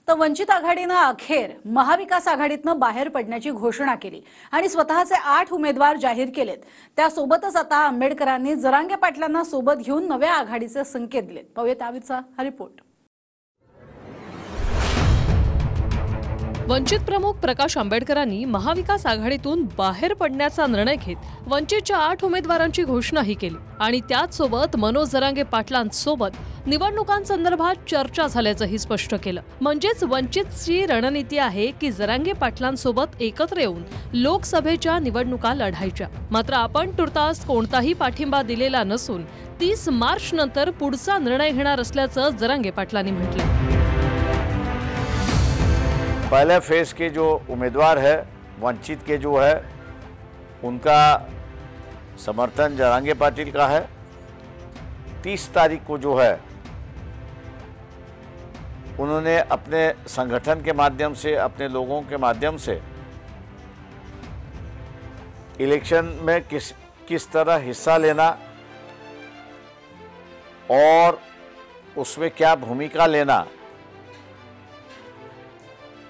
तर वंचित आघाडीनं अखेर महाविकास आघाडीतनं बाहेर पडण्याची घोषणा केली आणि स्वतःचे 8 उमेदवार जाहीर केलेत। त्यासोबतच आता आंबेडकरांनी जरांगे पाटलांना सोबत घेऊन नव्या आघाडीचे संकेत दिलेत। पाहूया त्याविषयीचा हा रिपोर्ट। वंचित प्रमुख प्रकाश आंबेडकरांनी महाविकास आघाडीतून बाहेर पडण्याचा निर्णय घेत वंचितच्या 8 उमेदवारांची घोषणाही केली आणि त्याचसोबत मनोज जरांगे पाटलांसोबत निवडणुकांसंदर्भात चर्चा झाल्याचंही स्पष्ट केलं। म्हणजेच वंचितची रणनीती आहे की जरांगे पाटलांसोबत एकत्र येऊन लोकसभेच्या निवडणुका लढायच्या। मात्र आपण तुर्तास कोणताही पाठिंबा दिलेला नसून 30 मार्च नंतर पुढचा निर्णय घेणार असल्याचं जरांगे पाटलांनी म्हटलं। पहले फेज के जो उम्मीदवार है वंचित के जो है उनका समर्थन जरांगे पाटिल का है। 30 तारीख को जो है उन्होंने अपने संगठन के माध्यम से अपने लोगों के माध्यम से इलेक्शन में किस तरह हिस्सा लेना और उसमें क्या भूमिका लेना,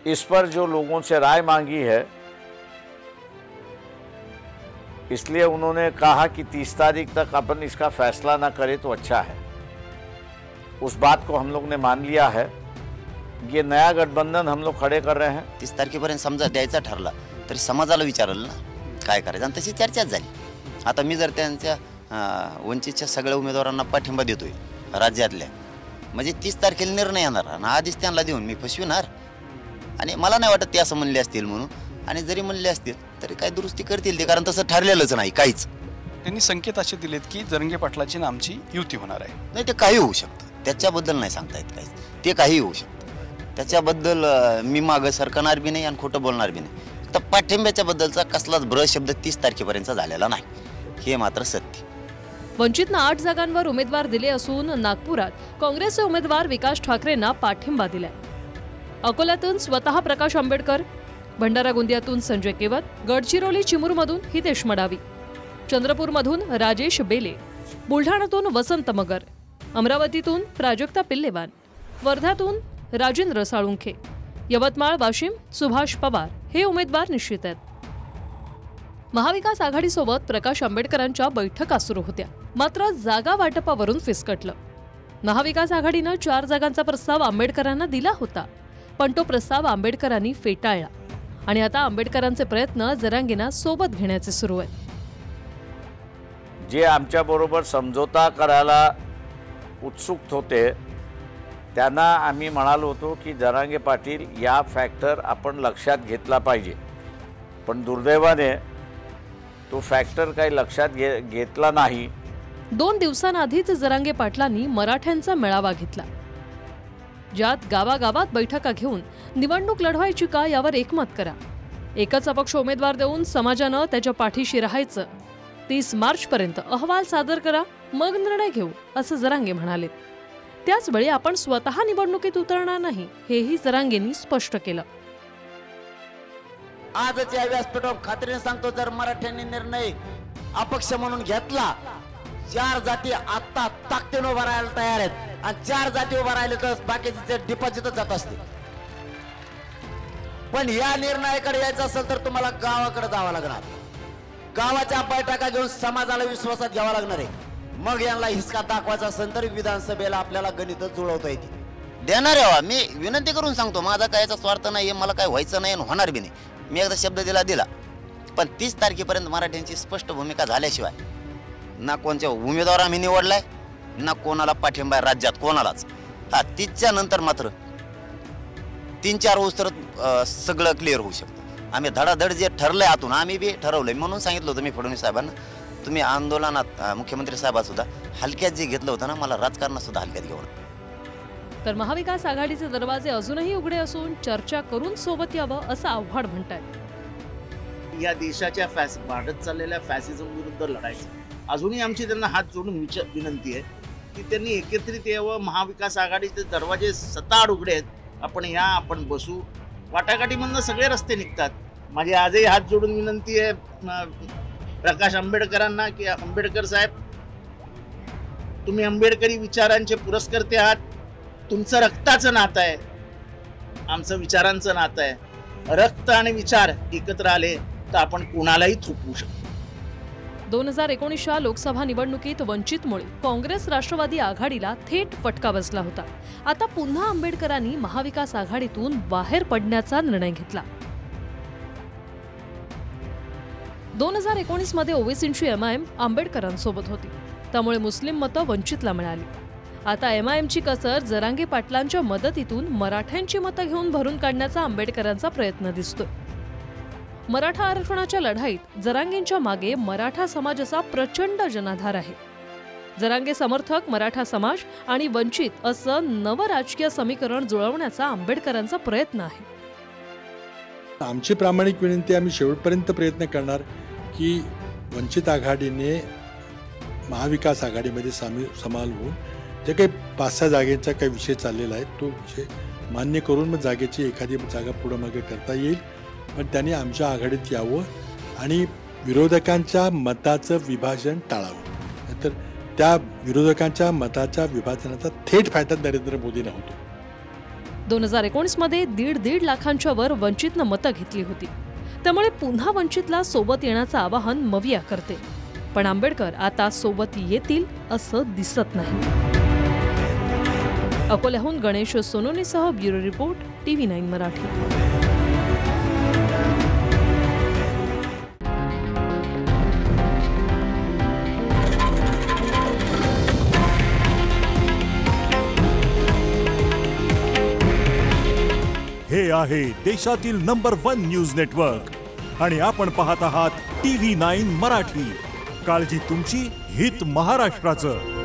इस पर जो लोगों से राय मांगी है, इसलिए उन्होंने कहा कि 30 तारीख तक अपन इसका फैसला ना करें तो अच्छा है। उस बात को हम लोग ने मान लिया है। ये नया गठबंधन हम लोग खड़े कर रहे हैं। 30 तारखेपर्यंत समजा द्यायचा ठरला तरी समाजाला विचारलं ना काय करायचं, आणि तशी चर्चाच झाली। आता मी जर त्यांच्या वंचितच्या सगळ्या उमेदवारांना पाठिंबा देतोय राज्यातल्या, म्हणजे 30 तारखेला निर्णय येणार आणि आधीच त्यांना देऊन मी फसविणार, आणि मला नाही वाटत ते असं म्हणले असतील म्हणून। आणि जरी म्हणले असतील तरी काय दुरुस्ती करतील ते, कारण तसं ठरलेलंच नाही काहीच। त्यांनी संकेत असे दिलेत की जरांगे पाटलाची आमची युती होणार आहे। नाही, ते काही होऊ शकतं, त्याच्याबद्दल नाही सांगता येत काहीच, ते काही होऊ शकतं। त्याच्याबद्दल मी मागं सरकणार बी नाही आणि खोटं बोलणार बी नाही। तर पाठिंब्याच्या बद्दलचा कसलाच ब्रश शब्द 30 तारखेपर्यंत झालेला नाही, हे मात्र सत्य। वंचितनं 8 जागांवर उमेदवार दिले असून नागपुरात काँग्रेसचे उमेदवार विकास ठाकरेंना पाठिंबा दिलाय। अकोल्यातून स्वतः प्रकाश आंबेडकर, भंडारा गोंदियातून संजय केवत, गडचिरोली चिमूरमधून हितेश मडावी, चंद्रपूरमधून राजेश बेले, बुलढाण्यातून वसंत मगर, अमरावतीतून प्राजक्ता पिल्लेवान, वर्ध्यातून राजेंद्र साळुंखे, यवतमाळ वाशिम सुभाष पवार हे उमेदवार निश्चित आहेत। महाविकास आघाडीसोबत प्रकाश आंबेडकरांच्या बैठका सुरू होत्या, मात्र जागा वाटपावरून फिसकटलं। महाविकास आघाडीनं 4 जागांचा प्रस्ताव आंबेडकरांना दिला होता, पण तो प्रस्ताव आंबेडकरांनी फेटाळला आणि आता आंबेडकरांचे प्रयत्न जरांगेंना सोबत घेण्याचे सुरू आहेत। जे आमच्या बरोबर समझोता करायला उत्सुक होते त्यांना आम्ही म्हणालो होतो की जरांगे पाटील या फॅक्टर आपण लक्षात घेतला पाहिजे, पण दुर्दैवाने तो फॅक्टर काही लक्षात घेतला नाही। 2 दिवसांआधीच जरांगे पाटलांनी मराठ्यांचा मेळावा घेतला, ज्यात गावागावात बैठका घेऊन निवडणूक लढवायची का यावर एकमत करा, एकच अपक्ष उमेदवार देऊन समाजानं त्याच्या पाठीशी राहायचं, 30 मार्चपर्यंत अहवाल सादर करा, मग निर्णय घेऊ असं जरांगे म्हणाले। त्याचवेळी आपण स्वतः निवडणुकीत उतरणार नाही हेही जरांगेंनी स्पष्ट केलं। आजच्या व्यासपीठावर खात्रीने सांगतो, जर मराठ्यांनी निर्णय अपक्ष म्हणून घेतला, 4 जाती आता ताकदीने उभा राहायला तयार आहेत, आणि 4 जाती उभा राहिले तर बाकीचे डिपॉझिटच जात असते। पण या निर्णयाकडे यायचं असेल तर तुम्हाला गावाकडे जावं लागणार, गावाच्या बैठका घेऊन समाजाला विश्वासात घ्यावा लागणार आहे। मग यांना हिसका दाखवायचा असेल तर विधानसभेला आपल्याला गणित जुळवता येते। देणार आहे, मी विनंती करून सांगतो, माझा कायचा स्वार्थ नाही, मला काय व्हायचं नाही आणि होणार बी नाही। मी एकदा शब्द दिला, पण 30 तारखेपर्यंत मराठ्यांची स्पष्ट भूमिका झाल्याशिवाय ना कोणत्या उमेदवार आम्ही निवडलाय ना कोणाला पाठिंबा राज्यात कोणालाच। 30च्या नंतर मात्र 3-4 वर्ष तर सगळं क्लिअर होऊ शकतं। आम्ही धडाधड जे ठरलंय आतून आम्ही बी ठरवलंय, म्हणून सांगितलं होतं मी फडणवीस साहेबांना, तुम्ही आंदोलनात मुख्यमंत्री साहेबांसुद्धा हलक्यात जे घेतलं होतं ना, मला राजकारणात सुद्धा हलक्यात घेऊन। तर महाविकास आघाडीचे दरवाजे अजूनही उघडे असून चर्चा करून सोबत यावं असं आव्हान म्हणतात। या देशाच्या वाढत चाललेल्या फॅसिझम विरुद्ध लढायचं अजूनही आमची त्यांना हात जोडून विनंती आहे की त्यांनी एकत्रित यावं। महाविकास आघाडीचे दरवाजे सताड उघडे आहेत, आपण या, आपण बसू, वाटाघाटीमधनं सगळे रस्ते निघतात। माझी आजही हात जोडून विनंती आहे प्रकाश आंबेडकरांना की आंबेडकर साहेब, तुम्ही आंबेडकरी विचारांचे पुरस्कर्ते आहात, तुमचं रक्ताचं नातं आहे, आमचं विचारांचं नातं आहे. रक्त आणि विचार एकत्र आले तर आपण कुणालाही थोपवू शकतो. 2019च्या लोकसभा निवडणुकीत वंचितमुळे काँग्रेस राष्ट्रवादी आघाडीला थेट फटका बसला होता. आता पुन्हा आंबेडकरांनी महाविकास आघाडीतून बाहेर पडण्याचा निर्णय घेतला. 2019 मध्ये ओवेसींची एमआयएम आंबेडकरांसोबत होती, त्यामुळे मुस्लिम मतं वंचितला मिळाली. आता एमआयएमची कसर जरांगे पाटलांच्या मदतीतून मराठ्यांची मतं घेऊन भरून काढण्याचा आंबेडकरांचा प्रयत्न दिसतोय. मराठा आरक्षणाच्या लढाईत जरांगेंच्या मागे मराठा समाजाचा प्रचंड जनाधार आहे. जरांगे समर्थक, मराठा समाज आणि वंचित असं नवं राजकीय समीकरण जुळवण्याचा आंबेडकरांचा प्रयत्न आहे. आमची प्रामाणिक विनंती, आम्ही शेवटपर्यंत प्रयत्न करणार की वंचित आघाडीने महाविकास आघाडीमध्ये सामील होऊन जे काही 5-6 जागेचा काही विषय चाललेला आहे तो विषय मान्य करून मग जागेची एखादी जागा पुढं मागे करता येईल. पण त्यांनी आमच्या आघाडीत यावं आणि विरोधकांच्या मताचं विभाजन टाळावं. तर त्या विरोधकांच्या मताच्या विभाजनाचा थेट फायदा नरेंद्र मोदींना होतो. 2019 मध्ये 1.5 लाखांच्या वर वंचितनं मतं घेतली होती, त्यामुळे पुन्हा वंचितला सोबत येण्याचं आवाहन मविया करते. पण आंबेडकर आता सोबत येतील असं दिसत नाही. अकोल्याहून गणेश सोनोनीसह ब्युरो रिपोर्ट, TV9 मराठी. हे आहे देशातील नंबर 1 न्यूज नेटवर्क आणि आपण पाहत आहात TV9 मराठी. काळजी तुमची, हित महाराष्ट्राचं.